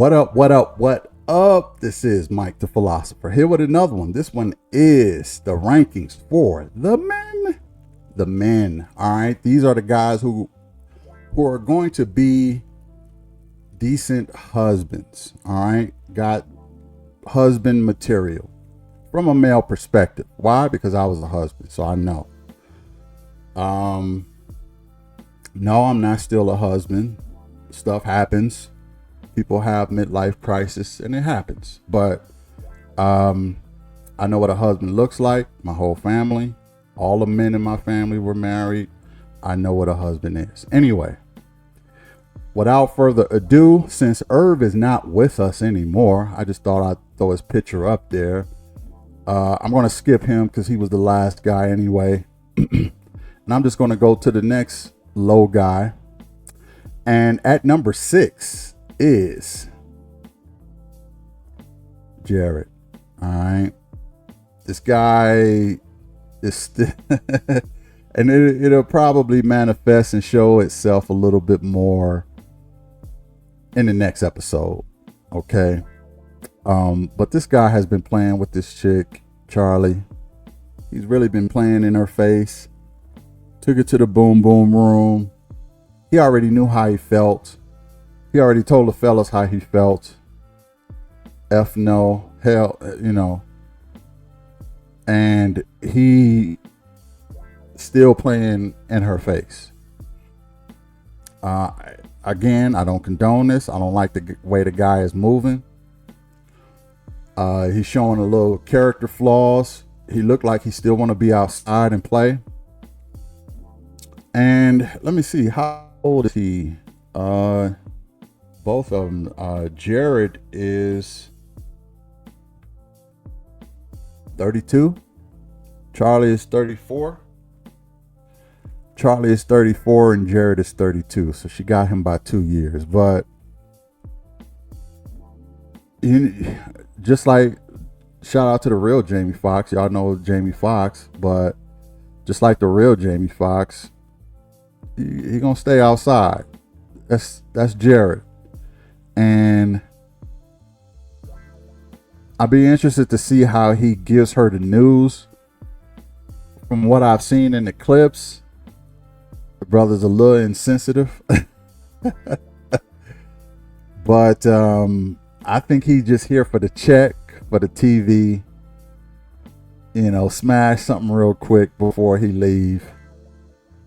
What up, what up, what up? This is Mike the Philosopher here with another one. This one is the rankings for the men. The men, all right? These are the guys who are going to be decent husbands, all right? Got husband material from a male perspective. Why? Because I was a husband, so I know. No, I'm not still a husband. Stuff happens. People have midlife crisis and it happens. But I know what a husband looks like. My whole family, all the men in my family were married. I know what a husband is. Anyway, without further ado, since Irv is not with us anymore, I just thought I'd throw his picture up there. I'm going to skip him because he was the last guy anyway. And I'm just going to go to the next low guy. And at number 6 is Jared. All right. This guy is still, and it'll probably manifest and show itself a little bit more in the next episode. Okay. But this guy has been playing with this chick, Charlie. He's really been playing in her face. Took her to the boom boom room. He already knew how he felt. He already told the fellas how he felt. F no, hell, and he still playing in her face. Again, I don't condone this. I don't like the way the guy is moving. He's showing a little character flaws. He looked like he still want to be outside and play. And let me see, how old is he? Both of them. Jared is 32. Charlie is 34. Charlie is 34 and Jared is 32. So she got him by 2 years. But just like, shout out to the real Jamie Foxx. Y'all know Jamie Foxx. But just like the real Jamie Foxx, he gonna stay outside. That's Jared. And I'd be interested to see how he gives her the news. From what I've seen in the clips, the brother's a little insensitive. But I think he's just here for the check, for the TV. Smash something real quick before he leave.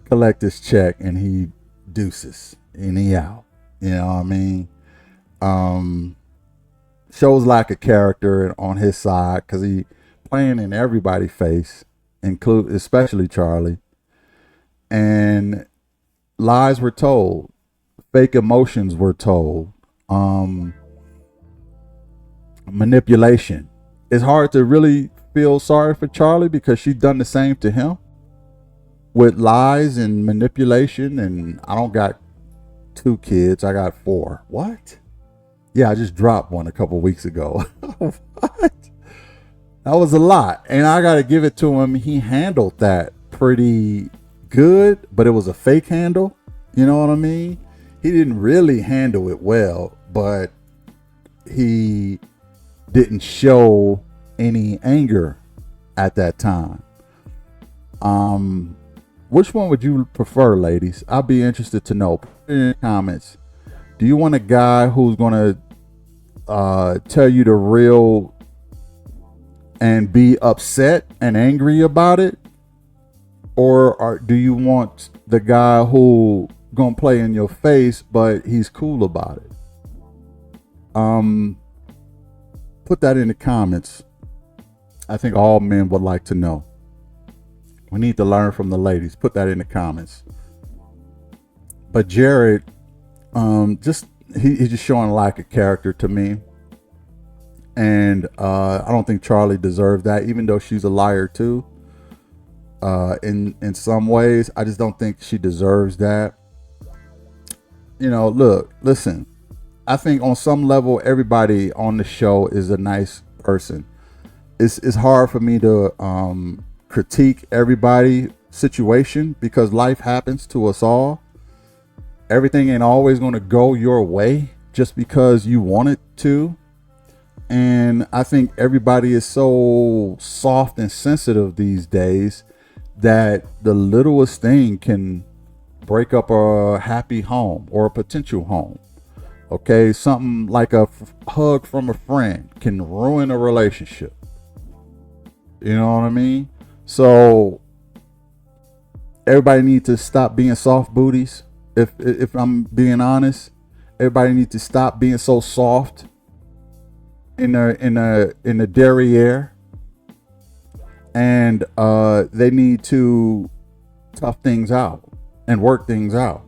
Collect his check and he deuces and he out. You know what I mean? Shows lack of character on his side because he playing in everybody's face, especially Charlie. And lies were told, fake emotions were told, manipulation. It's hard to really feel sorry for Charlie because she's done the same to him with lies and manipulation. And I don't got 2 kids, I got 4. What? Yeah, I just dropped one a couple weeks ago. What? That was a lot. And I got to give it to him. He handled that pretty good, but it was a fake handle. You know what I mean? He didn't really handle it well, but he didn't show any anger at that time. Which one would you prefer, ladies? I'll be interested to know. Put it in the comments. Do you want a guy who's going to tell you the real and be upset and angry about it? Or do you want the guy who going to play in your face, but he's cool about it? Put that in the comments. I think all men would like to know. We need to learn from the ladies. Put that in the comments. But Jared, he's just showing a lack of character to me. And I don't think Charlie deserved that, even though she's a liar too. In some ways, I just don't think she deserves that. Look, listen. I think on some level, everybody on the show is a nice person. It's hard for me to critique everybody's situation because life happens to us all. Everything ain't always going to go your way. just because you want it to. And I think everybody is so soft and sensitive these days that the littlest thing can break up a happy home or a potential home. Okay, something like a hug from a friend can ruin a relationship. You know what I mean? So everybody needs to stop being soft booties. If I'm being honest, everybody needs to stop being so soft in the derriere, and they need to tough things out and work things out.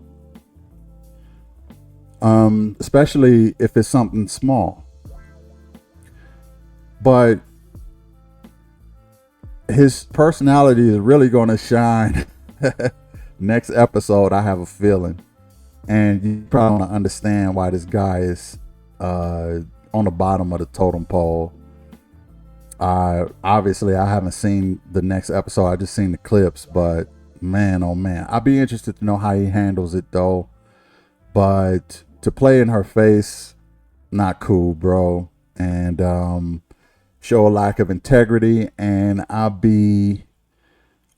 Especially if it's something small. But his personality is really going to shine next episode, I have a feeling. And you probably want to understand why this guy is on the bottom of the totem pole. Obviously, I haven't seen the next episode. I just seen the clips. But man, oh man. I'd be interested to know how he handles it, though. But to play in her face, not cool, bro. And show a lack of integrity. And I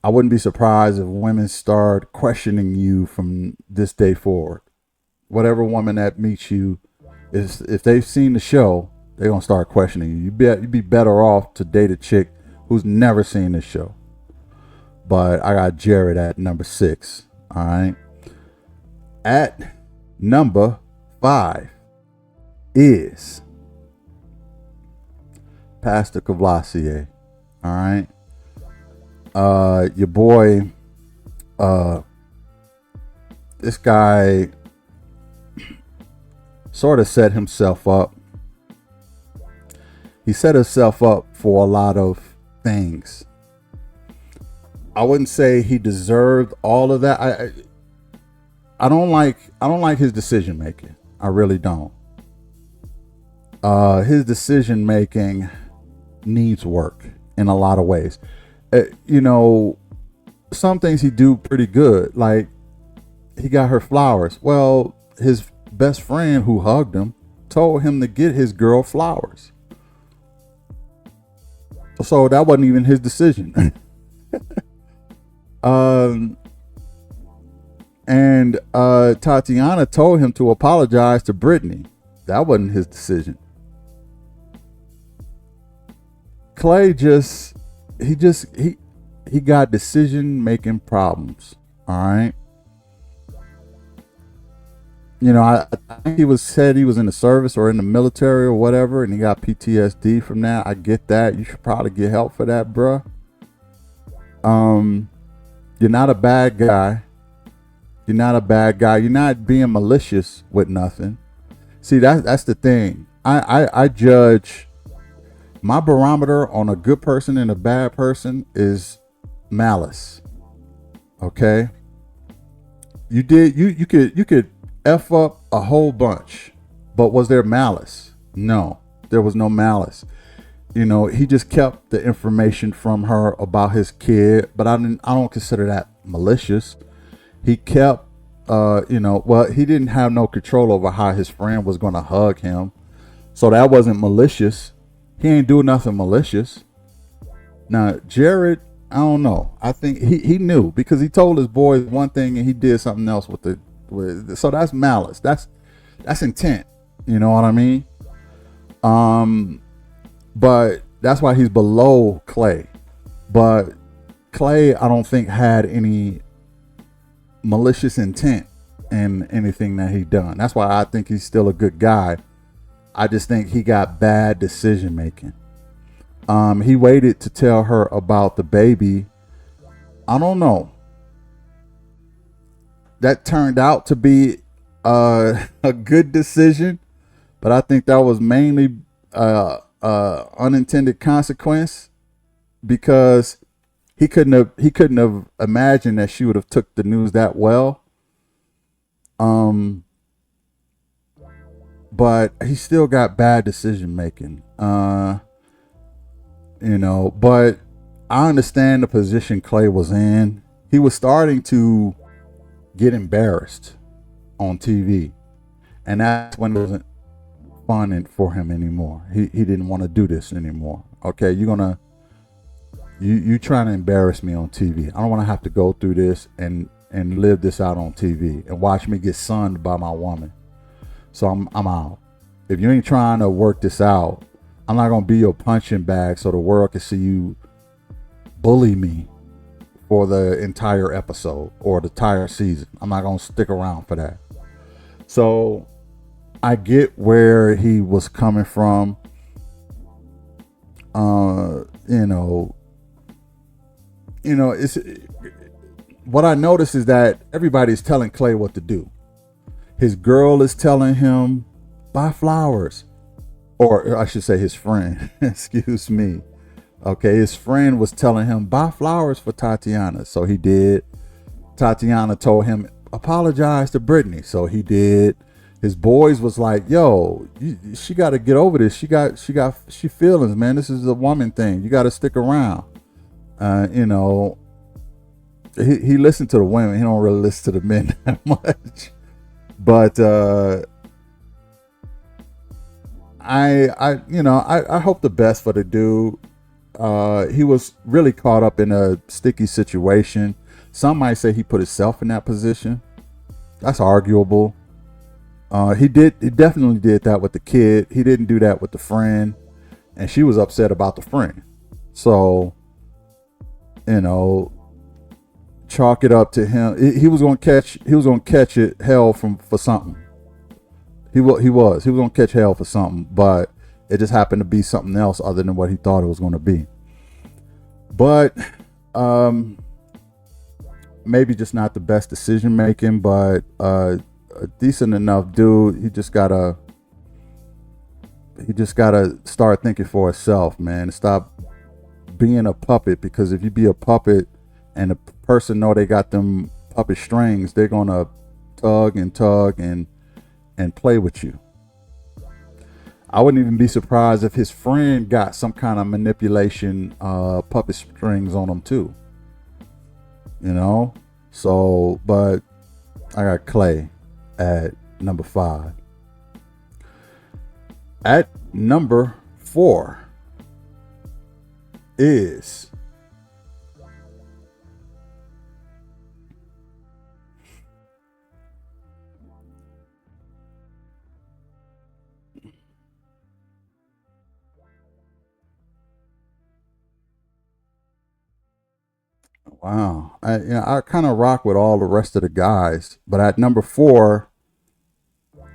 wouldn't be surprised if women start questioning you from this day forward. Whatever woman that meets you, if they've seen the show, they're going to start questioning you. You'd be better off to date a chick who's never seen this show. But I got Jared at number 6. All right. At number 5 is Pastor Cavassier. All right. Your boy, this guy sort of set himself up. He set himself up for a lot of things. I wouldn't say he deserved all of that. I don't like his decision making. I really don't. His decision making needs work in a lot of ways. Some things he do pretty good. Like he got her flowers. Well, his best friend who hugged him told him to get his girl flowers. So that wasn't even his decision. And Tatiana told him to apologize to Brittany. That wasn't his decision. Clay he got decision making problems. All right. I think he said he was in the service or in the military or whatever, and he got PTSD from that. I get that. You should probably get help for that, bruh. You're not a bad guy. You're not a bad guy. You're not being malicious with nothing. See, that's the thing. I judge. My barometer on a good person and a bad person is malice. Okay? You could F up a whole bunch, but was there malice? No, there was no malice. He just kept the information from her about his kid, but I don't consider that malicious. He kept he didn't have no control over how his friend was going to hug him. So that wasn't malicious. He ain't do nothing malicious. Now, Jared, I don't know. I think he knew because he told his boys one thing and he did something else so that's malice. That's intent. You know what I mean? But that's why he's below Clay. But Clay, I don't think had any malicious intent in anything that he done. That's why I think he's still a good guy. I just think he got bad decision making. He waited to tell her about the baby. I don't know. That turned out to be a good decision, but I think that was mainly unintended consequence because he couldn't have imagined that she would have took the news that well. But he still got bad decision making. But I understand the position Clay was in. He was starting to get embarrassed on TV, and that's when fun for him anymore. He didn't want to do this anymore. Okay, you trying to embarrass me on TV. I don't want to have to go through this and live this out on TV and watch me get sunned by my woman. So I'm out. If you ain't trying to work this out, I'm not gonna be your punching bag so the world can see you bully me for the entire episode or the entire season. I'm not gonna stick around for that. So I get where he was coming from. It's what I notice is that everybody's telling Clay what to do. His girl is telling him, buy flowers. Or I should say his friend, excuse me. Okay, his friend was telling him, buy flowers for Tatiana. So he did. Tatiana told him, apologize to Brittany. So he did. His boys was like, yo, she got to get over this. She feelings, man. This is a woman thing. You got to stick around. He listened to the women. He don't really listen to the men that much. But I hope the best for the dude. He was really caught up in a sticky situation. Some might say he put himself in that position. That's arguable. He definitely did that with the kid. He didn't do that with the friend, and she was upset about the friend. So, chalk it up to him. He was gonna catch it hell for something. He was gonna catch hell for something, but it just happened to be something else other than what he thought it was going to be. But maybe just not the best decision making, but a decent enough dude. He just gotta start thinking for himself, man. Stop being a puppet, because if you be a puppet and the person know they got them puppet strings, they're gonna tug and play with you. I wouldn't even be surprised if his friend got some kind of manipulation puppet strings on him too. So, but I got Clay at number 5. At number 4 is wow. I kind of rock with all the rest of the guys, but at number 4,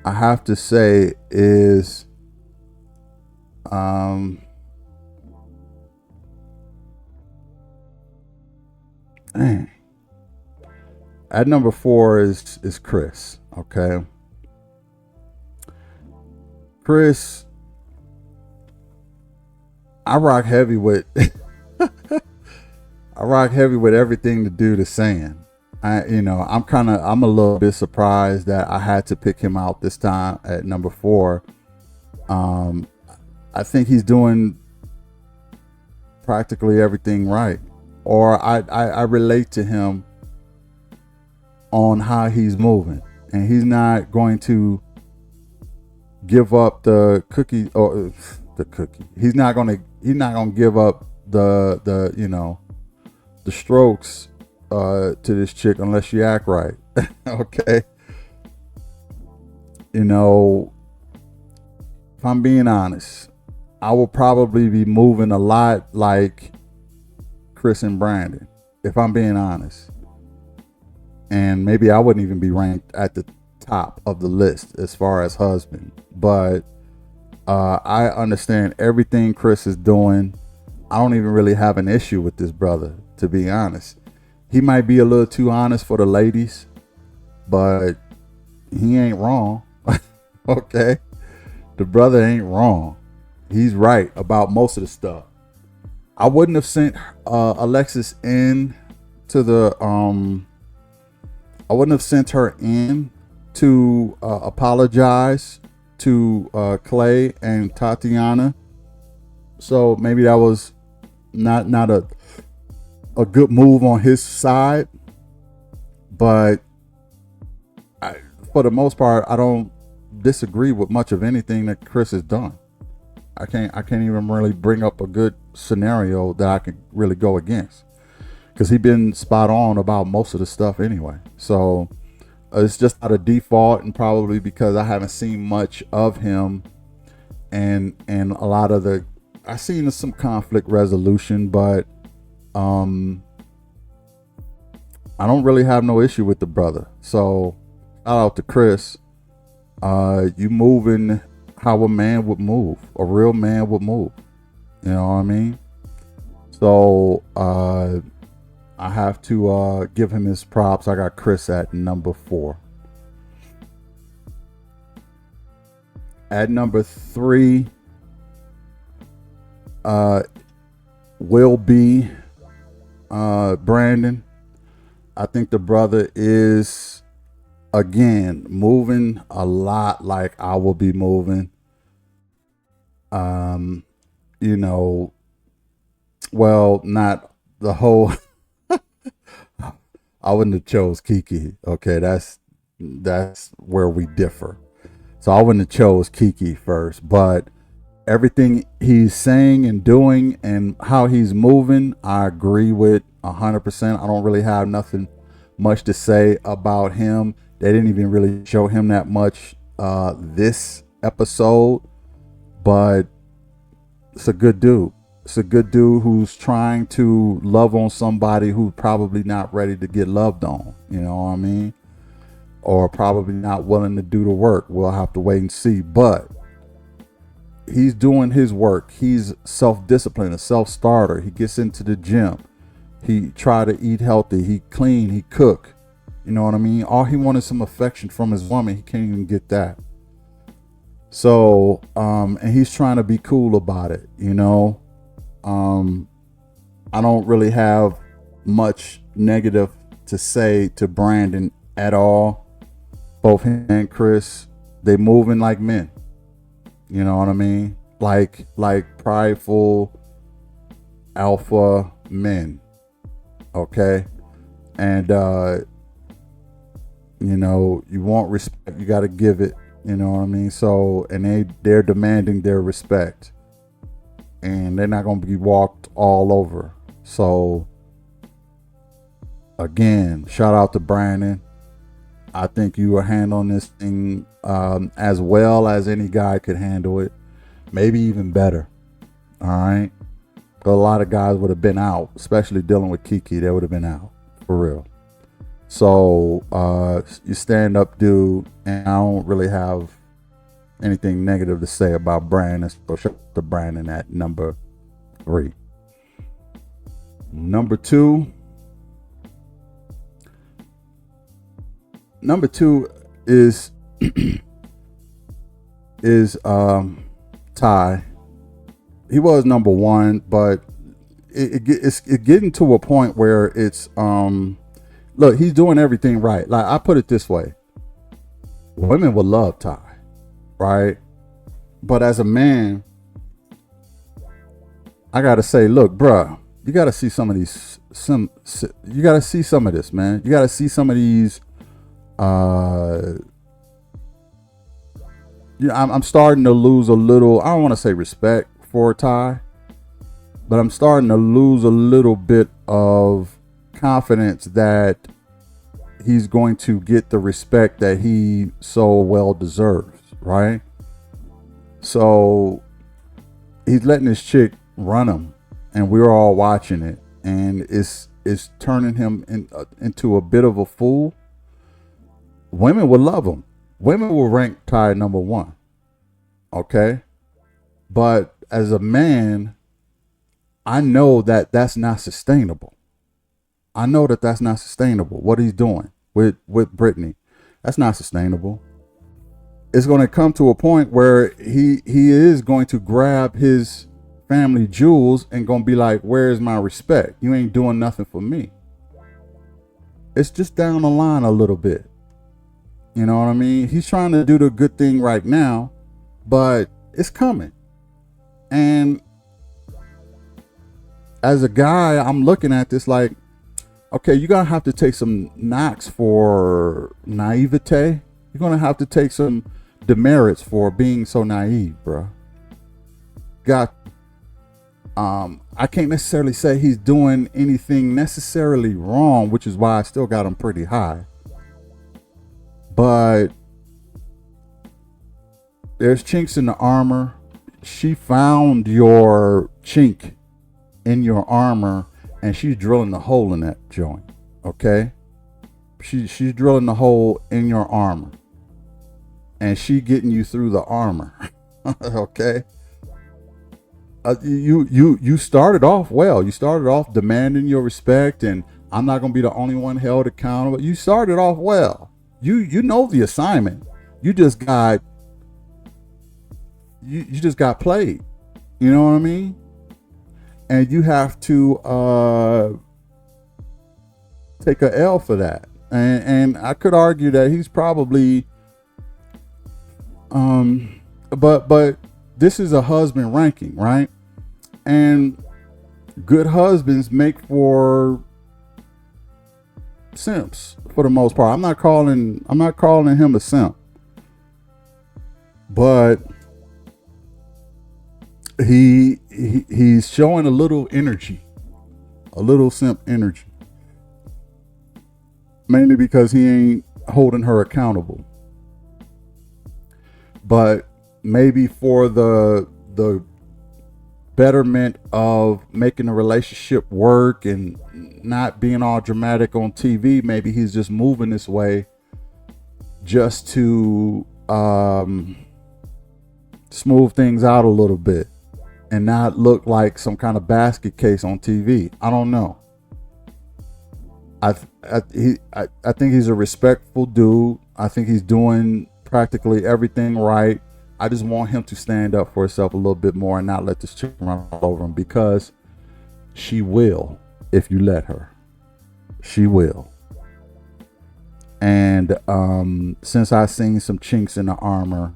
I have to say is dang. At number 4 is Chris. Okay, Chris, I rock heavy with. I rock heavy with everything the dude is saying. I'm a little bit surprised that I had to pick him out this time at number 4. I think he's doing practically everything right, or I relate to him on how he's moving, and he's not going to give up the cookie or the cookie. He's not gonna give up the strokes to this chick unless she act right. Okay. If I'm being honest, I will probably be moving a lot like Chris and Brandon, if I'm being honest. And maybe I wouldn't even be ranked at the top of the list as far as husband. But I understand everything Chris is doing. I don't even really have an issue with this brother, to be honest. He might be a little too honest for the ladies, but he ain't wrong. Okay? The brother ain't wrong. He's right about most of the stuff. I wouldn't have sent Alexis in to the I wouldn't have sent her in to apologize to Clay and Tatiana. So maybe that was not a good move on his side, but for the most part, I don't disagree with much of anything that Chris has done. I can't even really bring up a good scenario that I can really go against, because he's been spot on about most of the stuff anyway. So it's just out of default, and probably because I haven't seen much of him, and a lot of I've seen some conflict resolution, but I don't really have no issue with the brother. So shout out to Chris. You moving how a man would move, a real man would move. You know what I mean? So I have to give him his props. I got Chris at number 4. At number 3 will be Brandon. I think the brother is, again, moving a lot like I will be moving. You know, well, not the whole I wouldn't have chose Kiki. Okay, that's where we differ. So I wouldn't have chose Kiki first, but everything he's saying and doing and how he's moving, I agree with 100%. I don't really have nothing much to say about him. They didn't even really show him that much this episode, but it's a good dude. It's a good dude who's trying to love on somebody who's probably not ready to get loved on. You know what I mean? Or probably not willing to do the work. We'll have to wait and see. But he's doing his work. He's self-disciplined, a self-starter. He gets into the gym. He try to eat healthy. He clean. He cook. You know what I mean? All he wanted some affection from his woman. He can't even get that. So, and he's trying to be cool about it, you know. I don't really have much negative to say to Brandon at all. Both him and Chris, they moving like men. You know what I mean? Like prideful alpha men. Okay? And you know, you want respect, you got to give it. You know what I mean? So, and they're demanding their respect, and they're not going to be walked all over. So, again, shout out to Brandon. I think you are handling this thing as well as any guy could handle it, maybe even better. All right, but a lot of guys would have been out, especially dealing with Kiki. They would have been out for real. So you stand up, dude, and I don't really have anything negative to say about Brandon. So shout out to Brandon at number 3. Number 2 is Ty. He was number 1, but it's getting to a point where it's look, he's doing everything right. Like, I put it this way. Women would love Ty, right? But as a man, I got to say, look, bruh, you got to see some of these, you got to see some of this, man. You got to see some of these, I'm starting to lose a little, I don't want to say respect for Ty, but I'm starting to lose a little bit of confidence that he's going to get the respect that he so well deserves, right? So he's letting this chick run him, and we're all watching it, and it's turning him into a bit of a fool. Women will love him. Women will rank Ty number 1, okay? But as a man, I know that that's not sustainable. I know that that's not sustainable. What he's doing with Brittany, that's not sustainable. It's going to come to a point where he is going to grab his family jewels and going to be like, where is my respect? You ain't doing nothing for me. It's just down the line a little bit. You know what I mean? He's trying to do the good thing right now, but it's coming. And as a guy, I'm looking at this like, okay, you're going to have to take some knocks for naivete. You're going to have to take some demerits for being so naive, bro. Got I can't necessarily say he's doing anything necessarily wrong, which is why I still got him pretty high. But there's chinks in the armor. She found your chink in your armor, and she's drilling a hole in that joint. Okay, she's drilling the hole in your armor, and she getting you through the armor. Okay. You started off well. You started off demanding your respect, and I'm not gonna be the only one held accountable. You started off well. You know the assignment. You just got you just got played. You know what I mean? And you have to take a L for that. And I could argue that he's probably but this is a husband ranking, right? And good husbands make for simps for the most part. I'm not calling him a simp, but he's showing a little energy, a little simp energy, mainly because he ain't holding her accountable. But maybe for the betterment of making the relationship work and not being all dramatic on TV, maybe he's just moving this way just to smooth things out a little bit and not look like some kind of basket case on TV. I don't know. I think he's a respectful dude. I think he's doing practically everything right. I just want him to stand up for himself a little bit more and not let this chick run all over him, because she will if you let her. She will. And since I've seen some chinks in the armor,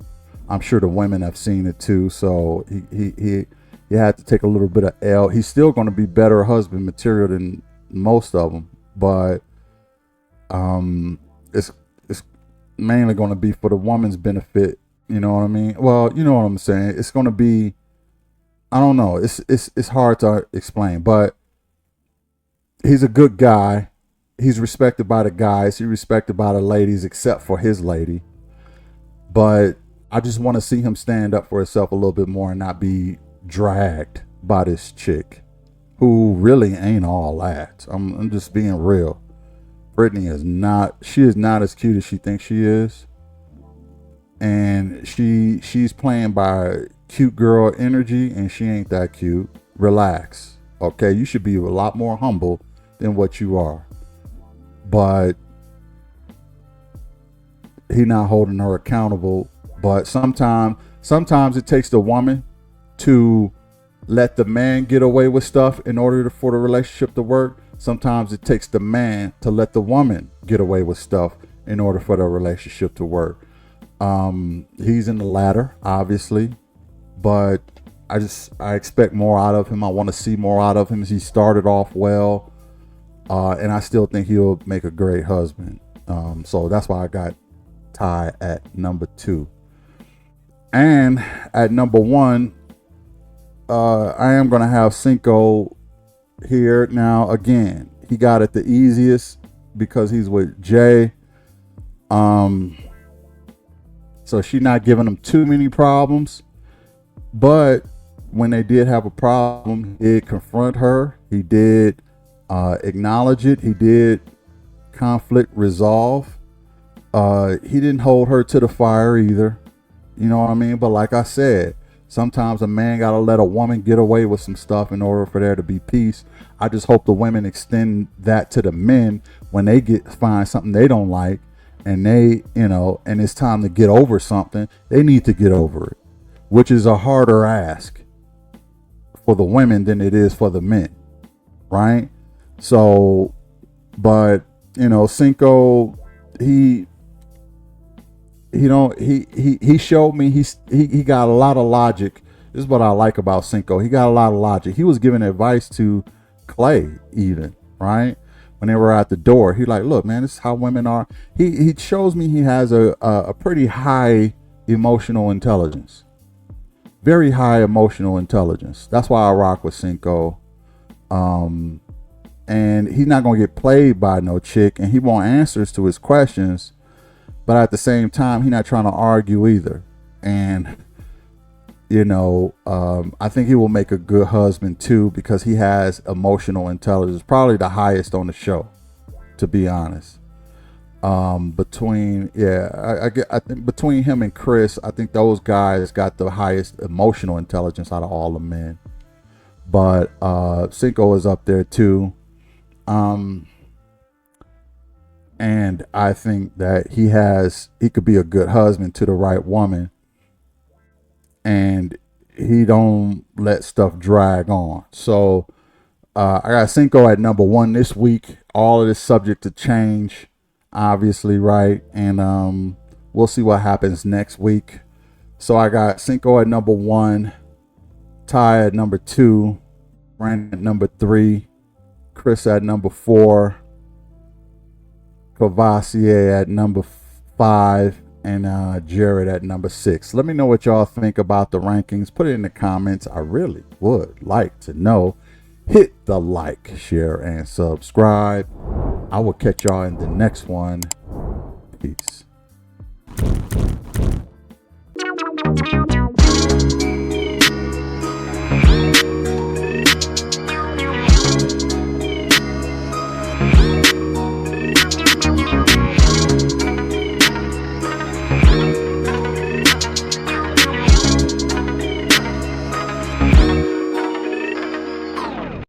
I'm sure the women have seen it too. So he had to take a little bit of L. He's still going to be better husband material than most of them, but it's mainly going to be for the woman's benefit. You know what I mean? Well, you know what I'm saying. It's going to be, I don't know. It's hard to explain, but he's a good guy. He's respected by the guys. He's respected by the ladies, except for his lady. But I just want to see him stand up for himself a little bit more and not be dragged by this chick who really ain't all that. I'm just being real. Brittany is not as cute as she thinks she is. And she's playing by cute girl energy, and she ain't that cute. Relax. Okay, you should be a lot more humble than what you are. But he not holding her accountable. But sometimes it takes the woman to let the man get away with stuff in order for the relationship to work. Sometimes it takes the man to let the woman get away with stuff in order for the relationship to work. He's in the latter, obviously, but I expect more out of him. I want to see more out of him. He started off well, and I still think he'll make a great husband. So that's why I got Ty at number 2. And at number 1, I am going to have Cinco here. Now, again, he got it the easiest because he's with Jay. So she's not giving him too many problems. But when they did have a problem, he did confront her. He did acknowledge it. He did conflict resolve. He didn't hold her to the fire either. You know what I mean? But like I said, sometimes a man got to let a woman get away with some stuff in order for there to be peace. I just hope the women extend that to the men when they find something they don't like, and and it's time to get over something. They need to get over it, which is a harder ask for the women than it is for the men, right? So, but Cinco, he showed me he got a lot of logic. This is what I like about Cinco. He got a lot of logic. He was giving advice to Clay, even, right? When they were at the door, he like, look, man, this is how women are. He shows me he has a pretty high emotional intelligence. Very high emotional intelligence. That's why I rock with Cinco. And he's not gonna get played by no chick, and he want answers to his questions, but at the same time, he's not trying to argue either. And I think he will make a good husband too, because he has emotional intelligence, probably the highest on the show, to be honest. I think between him and Chris, I think those guys got the highest emotional intelligence out of all the men. But Cinco is up there too. And I think that he could be a good husband to the right woman, and he don't let stuff drag on. So I got Cinco at number 1 this week. All of this subject to change, obviously, right? And we'll see what happens next week. So I got Cinco at number 1, Ty at number 2, Brandon at number 3, Chris at number 4, Cavassier at number 5, and Jared at number 6. Let me know what y'all think about the rankings. Put it in the comments. I really would like to know. Hit the like, share, and subscribe. I will catch y'all in the next one. Peace.